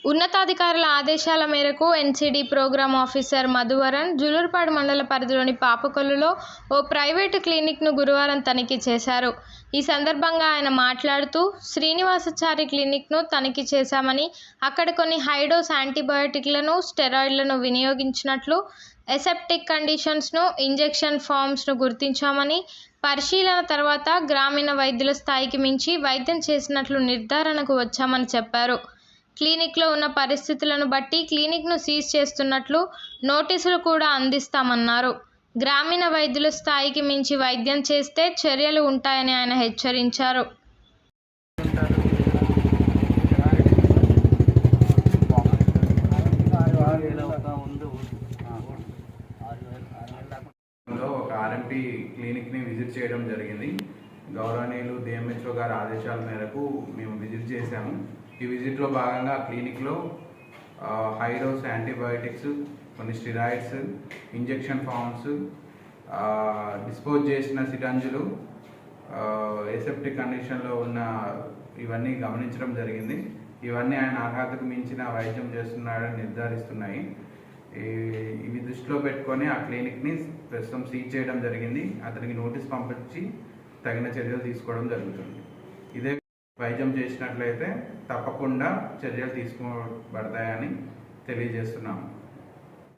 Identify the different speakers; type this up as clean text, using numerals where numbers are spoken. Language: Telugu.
Speaker 1: ఉన్నతాధికారుల ఆదేశాల మేరకు ఎన్సీడీ ప్రోగ్రామ్ ఆఫీసర్ మధువరన్ జులూర్పాడు మండల పరిధిలోని పాపకొల్లులో ఓ ప్రైవేటు క్లినిక్ను గురువారం తనిఖీ చేశారు. ఈ సందర్భంగా ఆయన మాట్లాడుతూ, శ్రీనివాసాచారి క్లినిక్ను తనిఖీ చేశామని, అక్కడ కొన్ని హైడోస్ యాంటీబయాటిక్లను, స్టెరాయిడ్లను వినియోగించినట్లు, ఎసెప్టిక్ కండిషన్స్ను, ఇంజెక్షన్ ఫామ్స్ను గుర్తించామని, పరిశీలన తర్వాత గ్రామీణ వైద్యుల స్థాయికి మించి వైద్యం చేసినట్లు నిర్ధారణకు వచ్చామని చెప్పారు. క్లినిక్లో ఉన్న పరిస్థితులను బట్టి క్లినిక్ను సీజ్ చేస్తున్నట్లు నోటీసులు కూడా అందిస్తామన్నారు. గ్రామీణ వైద్యుల స్థాయికి మించి వైద్యం చేస్తే చర్యలు ఉంటాయని ఆయన హెచ్చరించారు.
Speaker 2: ఒక ఆర్ఎంపీ క్లినిక్ని విజిట్ చేయడం జరిగింది. గౌరవనీయులు డిఎంహెచ్ఓ గారి ఆదేశాల మేరకు మేము విజిట్ చేశాము. ఈ విజిట్లో భాగంగా క్లినిక్లో హైడోస్ యాంటీబయాటిక్స్, కొన్ని స్టిరాయిడ్స్, ఇంజెక్షన్ ఫామ్స్, డిస్పోజ్ చేసిన సిరంజులు, ఎసెప్టిక్ కండిషన్లో ఉన్న ఇవన్నీ గమనించడం జరిగింది. ఇవన్నీ ఆయన అర్హతకు మించిన వైద్యం చేస్తున్నాడని నిర్ధారిస్తున్నాయి. ఇవి దృష్టిలో పెట్టుకొని ఆ క్లినిక్ని ప్రస్తుతం సీజ్ చేయడం జరిగింది. అతనికి నోటీస్ పంపించి తగిన చర్యలు తీసుకోవడం జరుగుతుంది. ఇదే వైద్యం చేసినట్లయితే తప్పకుండా చర్యలు తీసుకోబడతాయని తెలియజేస్తున్నాము.